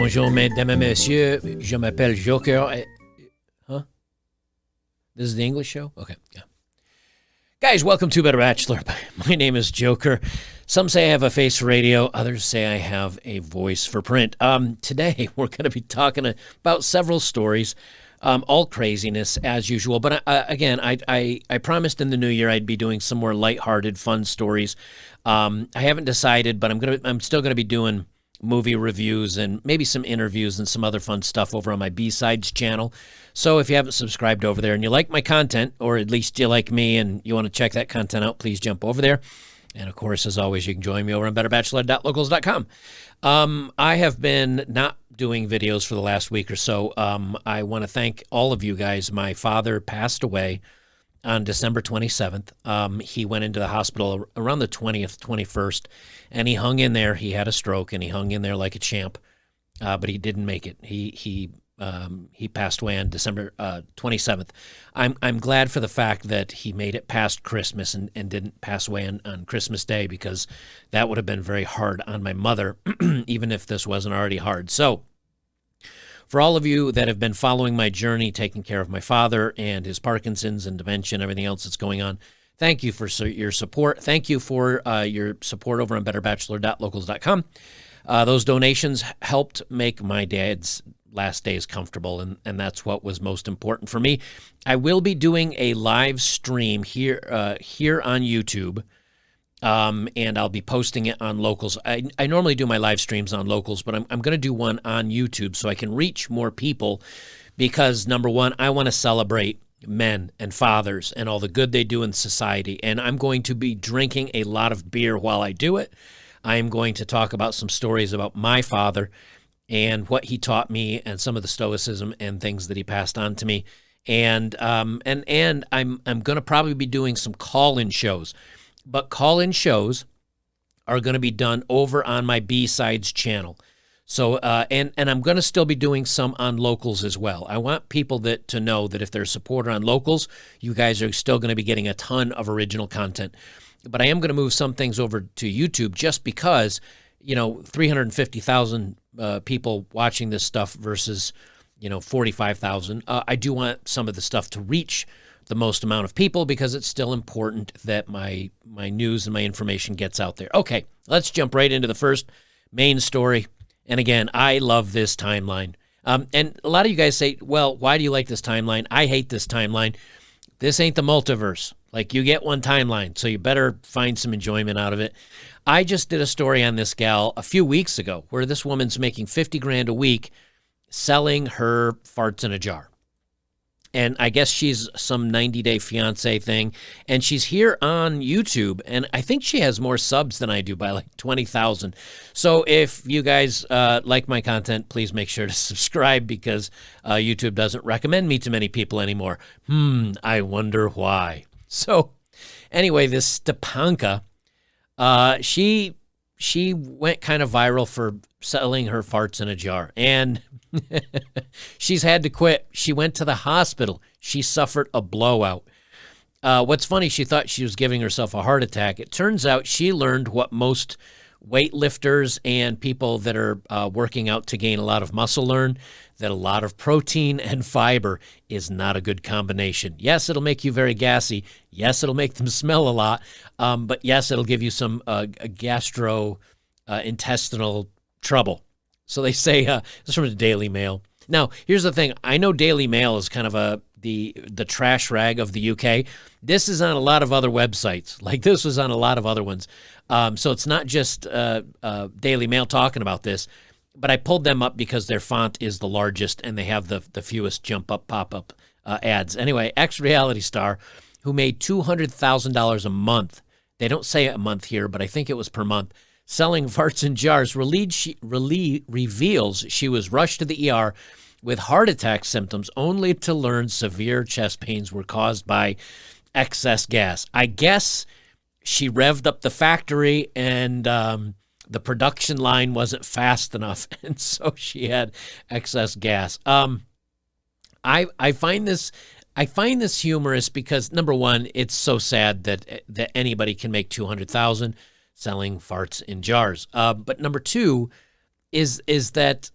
Bonjour, mesdames et messieurs. Je m'appelle Joker. Huh? This is the English show? Okay, yeah. Guys, welcome to Better Bachelor. My name is Joker. Some say I have a face for radio. Others say I have a voice for print. Today, we're going to be talking about several stories, all craziness as usual. But again, I promised in the new year I'd be doing some more lighthearted, fun stories. I haven't decided, but I'm still going to be doing movie reviews and maybe some interviews and some other fun stuff over on my B-Sides channel. So if you haven't subscribed over there and you like my content, or at least you like me and you want to check that content out, please jump over there. And of course, as always, you can join me over on betterbachelor.locals.com. I have been not doing videos for the last week or so. I want to thank all of you guys. My father passed away on December 27th. He went into the hospital around the 20th, 21st, and he hung in there. He had a stroke, and he hung in there like a champ, but he didn't make it. He passed away on December 27th. I'm glad for the fact that he made it past Christmas and didn't pass away on Christmas Day, because that would have been very hard on my mother, even if this wasn't already hard. So for all of you that have been following my journey, taking care of my father and his Parkinson's and dementia and everything else that's going on, thank you for your support. Thank you for your support over on betterbachelor.locals.com. Those donations helped make my dad's last days comfortable, and that's what was most important for me. I will be doing a live stream here on YouTube, and I'll be posting it on Locals. I normally do my live streams on Locals, but I'm going to do one on YouTube so I can reach more people, because, number one, I want to celebrate men and fathers and all the good they do in society, and I'm going to be drinking a lot of beer while I do it. I am going to talk about some stories about my father and what he taught me and some of the stoicism and things that he passed on to me. And I'm going to probably be doing some call-in shows. But call-in shows are going to be done over on my B-Sides channel. So, and I'm going to still be doing some on Locals as well. I want people to know that if they're a supporter on Locals, you guys are still going to be getting a ton of original content. But I am going to move some things over to YouTube, just because, 350,000 people watching this stuff versus, 45,000. I do want some of the stuff to reach the most amount of people, because it's still important that my news and my information gets out there. Okay, let's jump right into the first main story. And again, I love this timeline. And a lot of you guys say, well, why do you like this timeline? I hate this timeline. This ain't the multiverse. Like, you get one timeline, so you better find some enjoyment out of it. I just did a story on this gal a few weeks ago where this woman's making $50,000 a week selling her farts in a jar. And I guess she's some 90-day fiance thing. And she's here on YouTube. And I think she has more subs than I do by like 20,000. So if you guys like my content, please make sure to subscribe, because YouTube doesn't recommend me to many people anymore. I wonder why. So anyway, this Stepanka, she went kind of viral for selling her farts in a jar. And she's had to quit. She went to the hospital. She suffered a blowout. What's funny, she thought she was giving herself a heart attack. It turns out she learned what most weightlifters and people that are working out to gain a lot of muscle learn, that a lot of protein and fiber is not a good combination. Yes, it'll make you very gassy. Yes, it'll make them smell a lot. But yes, it'll give you some gastrointestinal trouble. So they say, this is from the Daily Mail. Now, here's the thing. I know Daily Mail is kind of the trash rag of the UK. This is on a lot of other websites. Like, this was on a lot of other ones. So it's not just Daily Mail talking about this, but I pulled them up because their font is the largest and they have the fewest jump-up, pop-up ads. Anyway, ex-reality star who made $200,000 a month. They don't say a month here, but I think it was per month. Selling farts in jars, reveals she was rushed to the ER with heart attack symptoms, only to learn severe chest pains were caused by excess gas. I guess she revved up the factory and the production line wasn't fast enough, and so she had excess gas. I find this humorous because, number one, it's so sad that anybody can make $200,000 selling farts in jars. But number two is that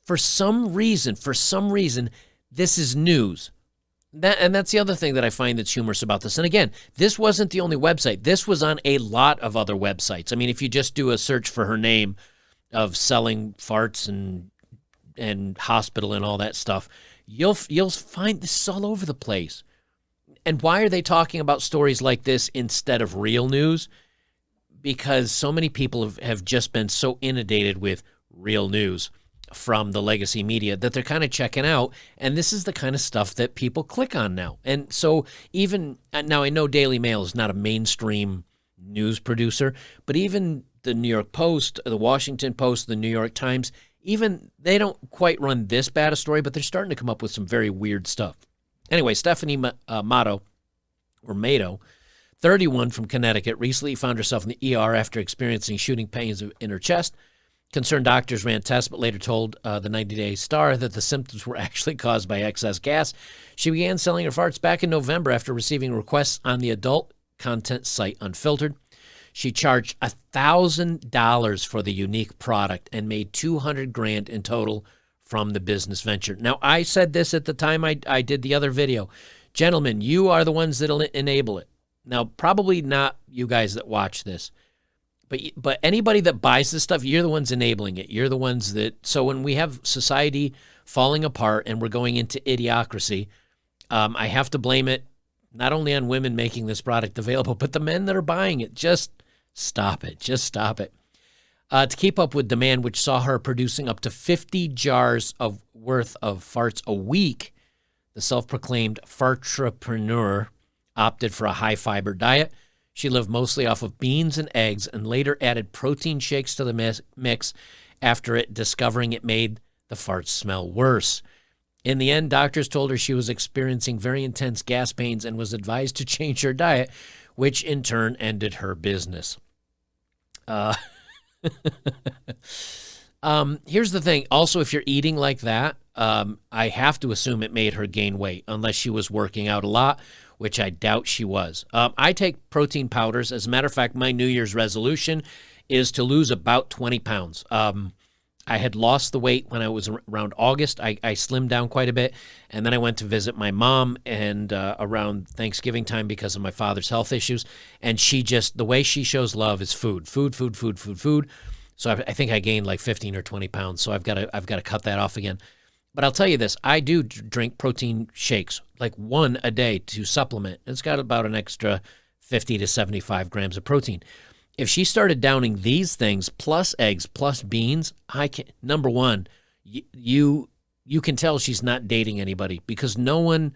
For some reason, this is news. That's the other thing that I find that's humorous about this. And again, this wasn't the only website. This was on a lot of other websites. I mean, if you just do a search for her name of selling farts and hospital and all that stuff, you'll find this is all over the place. And why are they talking about stories like this instead of real news? Because so many people have just been so inundated with real news from the legacy media that they're kind of checking out. And this is the kind of stuff that people click on now. And so even now, I know Daily Mail is not a mainstream news producer, but even the New York Post, the Washington Post, the New York Times, even they don't quite run this bad a story, but they're starting to come up with some very weird stuff. Anyway, Stephanie Matto, 31 from Connecticut, recently found herself in the ER after experiencing shooting pains in her chest. Concerned doctors ran tests, but later told the 90-Day Star that the symptoms were actually caused by excess gas. She began selling her farts back in November after receiving requests on the adult content site Unfiltered. She charged $1,000 for the unique product and made $200,000 in total from the business venture. Now, I said this at the time I did the other video. Gentlemen, you are the ones that'll enable it. Now, probably not you guys that watch this, but anybody that buys this stuff, you're the ones enabling it. You're the ones that, so when we have society falling apart and we're going into idiocracy, I have to blame it not only on women making this product available, but the men that are buying it. Just stop it. Just stop it. To keep up with demand, which saw her producing up to 50 jars worth of farts a week, the self-proclaimed fartrepreneur opted for a high-fiber diet. She lived mostly off of beans and eggs and later added protein shakes to the mix after discovering it made the farts smell worse. In the end, doctors told her she was experiencing very intense gas pains and was advised to change her diet, which in turn ended her business. Here's the thing. Also, if you're eating like that, I have to assume it made her gain weight unless she was working out a lot, which I doubt she was. I take protein powders. As a matter of fact, my New Year's resolution is to lose about 20 pounds. I had lost the weight when I was around August. I slimmed down quite a bit, and then I went to visit my mom and around Thanksgiving time because of my father's health issues, and she just, the way she shows love is food. So I think I gained like 15 or 20 pounds, so I've got to cut that off again. But I'll tell you this, I do drink protein shakes, like one a day to supplement. It's got about an extra 50 to 75 grams of protein. If she started downing these things plus eggs plus beans, number one, you can tell she's not dating anybody because no one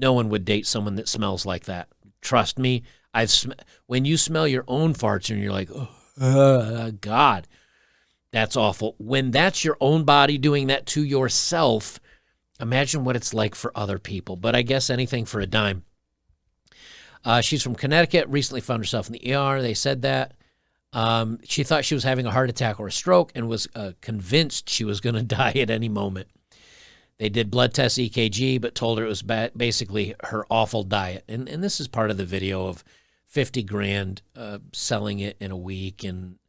would date someone that smells like that. Trust me, when you smell your own farts and you're like, oh, God, that's awful. When that's your own body doing that to yourself, imagine what it's like for other people. But I guess anything for a dime. She's from Connecticut, recently found herself in the ER. They said that. She thought she was having a heart attack or a stroke and was convinced she was going to die at any moment. They did blood tests, EKG, but told her it was basically her awful diet. And this is part of the video of $50,000 selling it in a week. And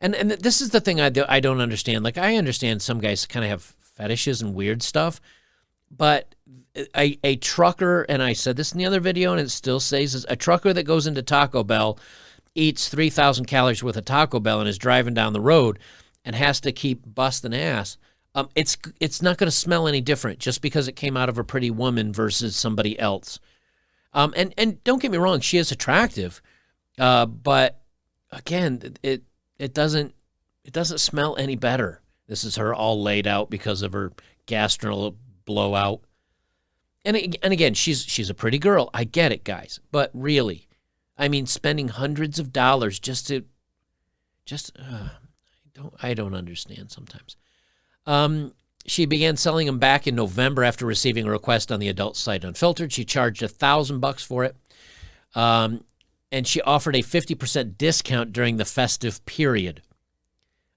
this is the thing I don't understand. Like, I understand some guys kind of have fetishes and weird stuff, but a trucker, and I said this in the other video, and it still says this, a trucker that goes into Taco Bell, eats 3,000 calories worth of Taco Bell and is driving down the road and has to keep busting ass, it's not going to smell any different just because it came out of a pretty woman versus somebody else. And don't get me wrong, she is attractive, but again, it doesn't smell any better. This is her all laid out because of her gastro blowout. And again, she's a pretty girl. I get it, guys, but really, I mean, spending hundreds of dollars I don't understand sometimes. She began selling them back in November after receiving a request on the adult site Unfiltered. She charged $1,000 for it. And she offered a 50% discount during the festive period,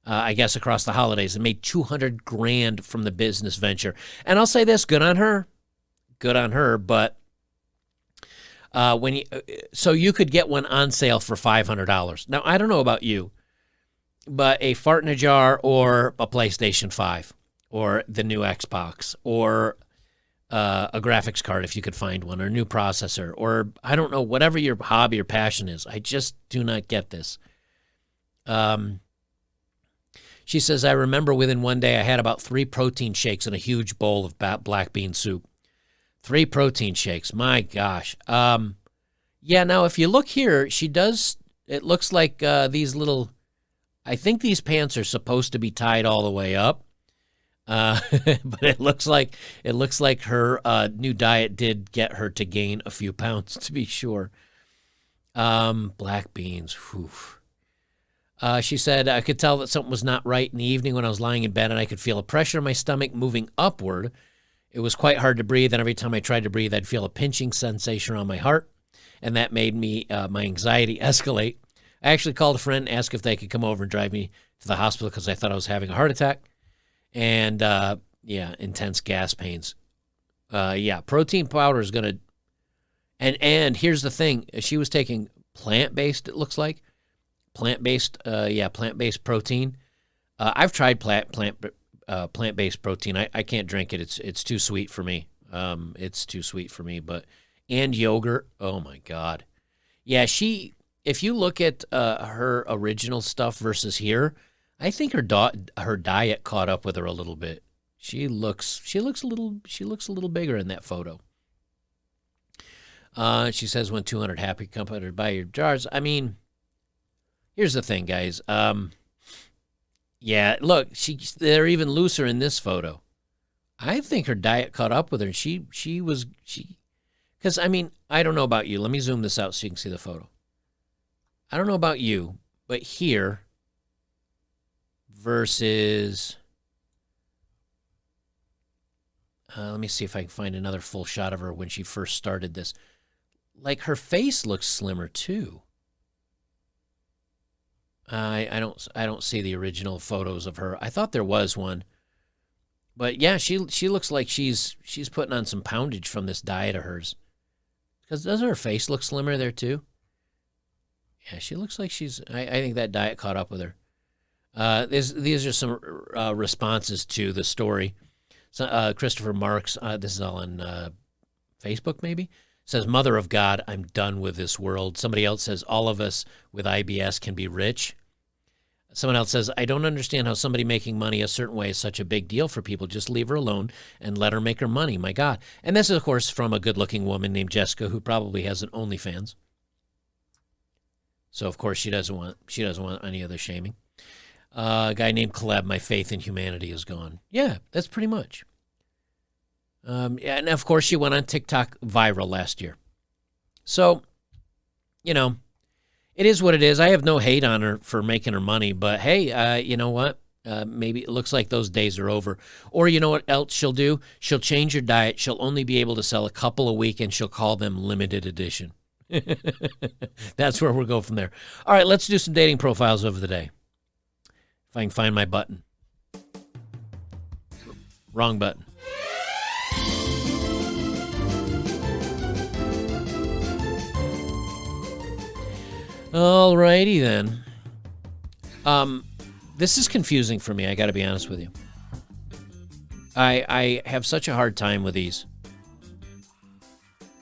I guess across the holidays, and made $200,000 from the business venture. And I'll say this, good on her, but so you could get one on sale for $500. Now, I don't know about you, but a fart in a jar or a PlayStation 5 or the new Xbox, or a graphics card if you could find one, or a new processor, or I don't know, whatever your hobby or passion is. I just do not get this. She says, I remember within one day I had about 3 protein shakes and a huge bowl of black bean soup. 3 protein shakes. My gosh. Yeah, now if you look here, she does, it looks like these little, I think these pants are supposed to be tied all the way up. But it looks like her new diet did get her to gain a few pounds, to be sure. Black beans. Whew. She said, I could tell that something was not right in the evening when I was lying in bed, and I could feel a pressure in my stomach moving upward. It was quite hard to breathe, and every time I tried to breathe, I'd feel a pinching sensation around my heart, and that made me my anxiety escalate. I actually called a friend and asked if they could come over and drive me to the hospital because I thought I was having a heart attack. And, yeah, intense gas pains. Yeah, protein powder is going to, and here's the thing. She was taking plant-based, it looks like. Plant-based protein. I've tried plant-based protein. I can't drink it. It's too sweet for me. It's too sweet for me. And yogurt. Oh my God. Yeah, if you look at her original stuff versus here, I think her diet caught up with her a little bit. She looks a little bigger in that photo. She says, when 200 happy come to buy your jars. I mean, here's the thing, guys. Yeah, look, they're even looser in this photo. I think her diet caught up with her. Because, I mean, I don't know about you. Let me zoom this out so you can see the photo. I don't know about you, but here versus, let me see if I can find another full shot of her when she first started this. Like, her face looks slimmer too. I don't see the original photos of her. I thought there was one, but yeah, she looks like she's putting on some poundage from this diet of hers. Because doesn't her face look slimmer there too? Yeah, she looks like I think that diet caught up with her. These are some responses to the story. So, Christopher Marks, this is all on Facebook maybe, says, Mother of God, I'm done with this world. Somebody else says, all of us with IBS can be rich. Someone else says, I don't understand how somebody making money a certain way is such a big deal for people. Just leave her alone and let her make her money. My God. And this is, of course, from a good-looking woman named Jessica who probably has an OnlyFans. So, of course, she doesn't want any other shaming. A guy named Caleb, my faith in humanity is gone. Yeah, that's pretty much. And, of course, she went on TikTok viral last year. So, you know, it is what it is. I have no hate on her for making her money. But, hey, you know what? Maybe it looks like those days are over. Or you know what else she'll do? She'll change her diet. She'll only be able to sell a couple a week, and she'll call them limited edition. That's where we'll go from there. All right, let's do some dating profiles of the day. If I can find my button. Wrong button. All righty then. This is confusing for me, I got to be honest with you. I have such a hard time with these.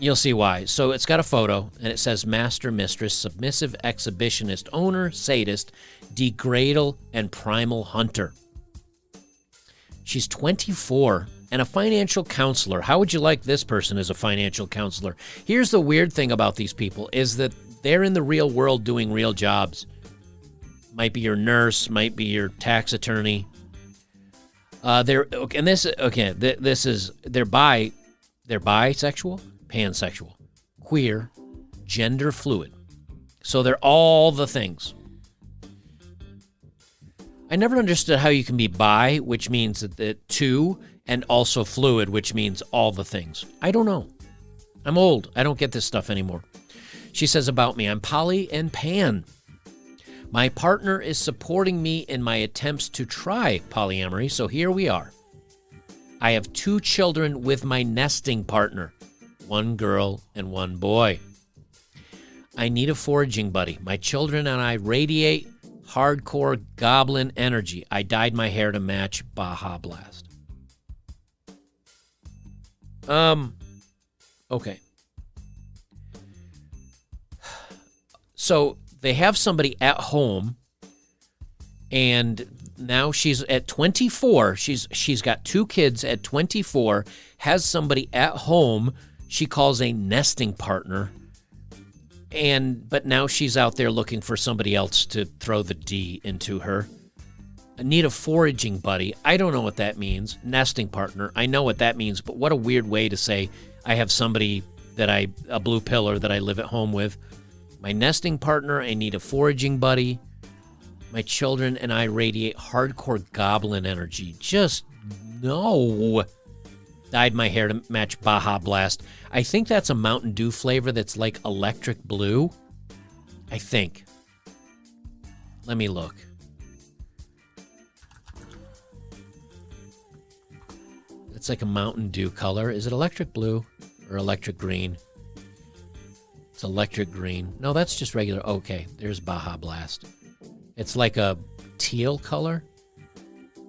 You'll see why. So it's got a photo, and it says master, mistress, submissive, exhibitionist, owner, sadist, degradal, and primal hunter. She's 24 and a financial counselor. How would you like this person as a financial counselor? Here's the weird thing about these people is that they're in the real world doing real jobs. Might be your nurse, might be your tax attorney. They're bisexual, pansexual, queer, gender fluid. So they're all the things. I never understood how you can be bi, which means that two, and also fluid, which means all the things. I don't know. I'm old. I don't get this stuff anymore. She says about me, I'm poly and pan. My partner is supporting me in my attempts to try polyamory, so here we are. I have 2 children with my nesting partner, 1 girl and 1 boy. I need a foraging buddy. My children and I radiate hardcore goblin energy. I dyed my hair to match Baja Blast. Okay. So they have somebody at home, and now she's at 24. She's got 2 kids at 24, has somebody at home she calls a nesting partner, but now she's out there looking for somebody else to throw the D into her. I need a foraging buddy. I don't know what that means. Nesting partner. I know what that means, but what a weird way to say I have somebody a blue pillar that I live at home with. My nesting partner, I need a foraging buddy. My children and I radiate hardcore goblin energy. Just no. Dyed my hair to match Baja Blast. I think that's a Mountain Dew flavor that's like electric blue. I think. Let me look. It's like a Mountain Dew color. Is it electric blue or electric green? It's electric green. No, that's just regular. Okay, there's Baja Blast. It's like a teal color. What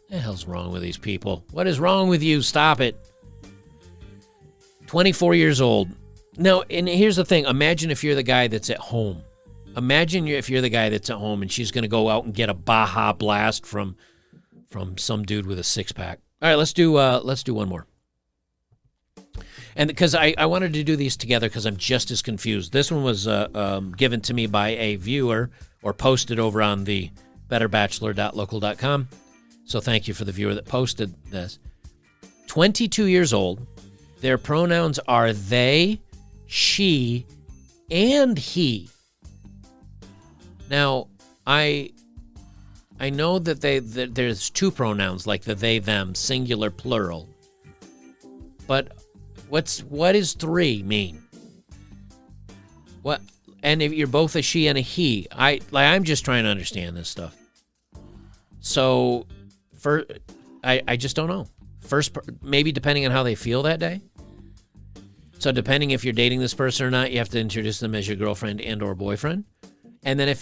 the hell's wrong with these people? What is wrong with you? Stop it. 24 years old. Now, and here's the thing. Imagine if you're the guy that's at home. Imagine if you're the guy that's at home and she's going to go out and get a Baja Blast from some dude with a 6-pack. All right, let's do one more. And because I wanted to do these together because I'm just as confused. This one was given to me by a viewer or posted over on the betterbachelor.local.com. So thank you for the viewer that posted this. 22 years old. Their pronouns are they, she, and he. Now, I know that there's 2 pronouns, like the they, them, singular, plural. But what does 3 mean? What? And if you're both a she and a he, I'm just trying to understand this stuff. So, I just don't know. First, maybe depending on how they feel that day. So depending if you're dating this person or not, you have to introduce them as your girlfriend and or boyfriend. And then if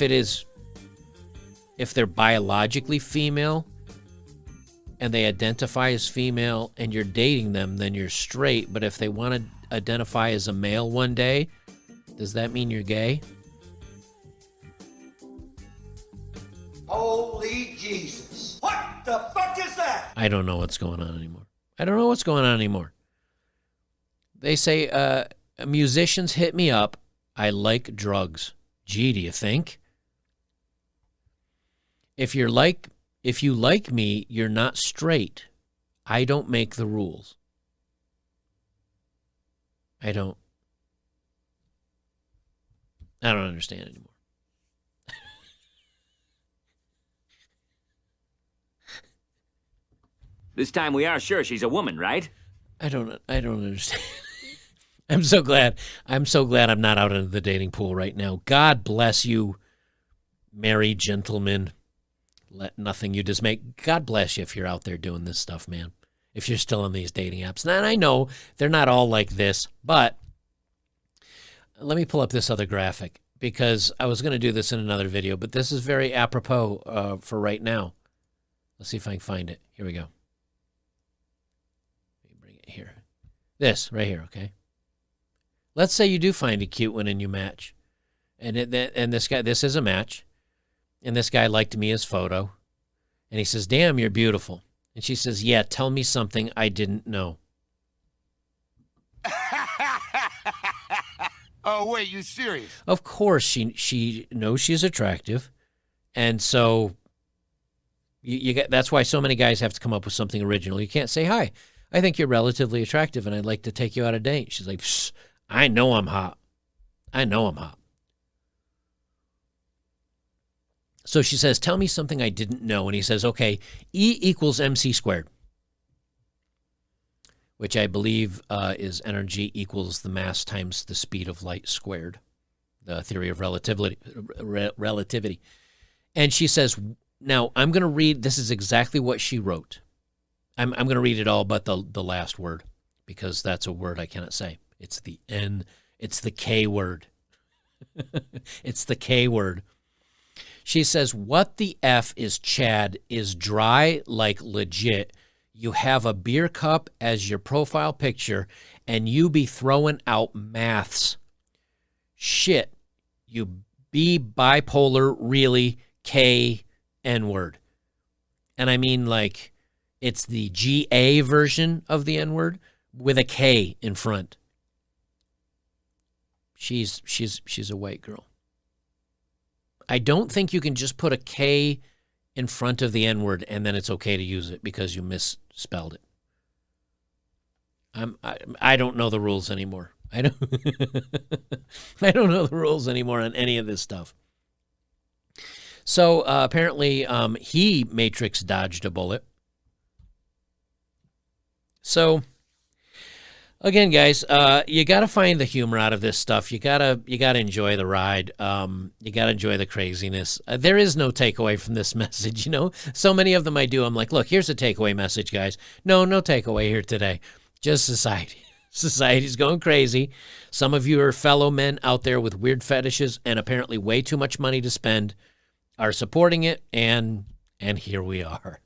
they're biologically female and they identify as female and you're dating them, then you're straight. But if they want to identify as a male one day, does that mean you're gay? Holy Jesus. What the fuck is that? I don't know what's going on anymore. They say, musicians hit me up. I like drugs. Gee, do you think? If you like me, you're not straight. I don't make the rules. I don't understand anymore. This time we are sure she's a woman, right? I don't understand. I'm so glad I'm not out into the dating pool right now. God bless you, married gentlemen. Let nothing you dismay. God bless you if you're out there doing this stuff, man. If you're still on these dating apps. And I know they're not all like this, but let me pull up this other graphic because I was going to do this in another video, but this is very apropos for right now. Let's see if I can find it. Here we go. Let me bring it here. This right here, okay? Let's say you do find a cute one and you match. And this is a match. And this guy liked Mia's photo. And he says, damn, you're beautiful. And she says, yeah, tell me something I didn't know. Oh, wait, you serious? Of course, she knows she's attractive. And so you get, that's why so many guys have to come up with something original. You can't say, hi, I think you're relatively attractive and I'd like to take you out a date. She's like, I know I'm hot. So she says, tell me something I didn't know. And he says, okay, E equals MC squared, which I believe is energy equals the mass times the speed of light squared, the theory of relativity. And she says, now I'm going to read, this is exactly what she wrote. I'm going to read it all but the last word because that's a word I cannot say. It's the N, it's the K word. It's the K word. She says, what the F is Chad is dry like legit. you have a beer cup as your profile picture, and you be throwing out maths. Shit, you be bipolar, really, K, N-word. And I mean, like, it's the GA version of the N-word with a K in front. She's a white girl. I don't think you can just put a K in front of the N-word and then it's okay to use it because you misspelled it. I don't know the rules anymore. I don't know the rules anymore on any of this stuff. So apparently he Matrix dodged a bullet. So again, guys, you got to find the humor out of this stuff. You gotta enjoy the ride. You gotta enjoy the craziness. There is no takeaway from this message. You know, so many of them I do. I'm like, look, here's a takeaway message, guys. No takeaway here today. Just society. Society's going crazy. Some of you are fellow men out there with weird fetishes and apparently way too much money to spend are supporting it, and here we are.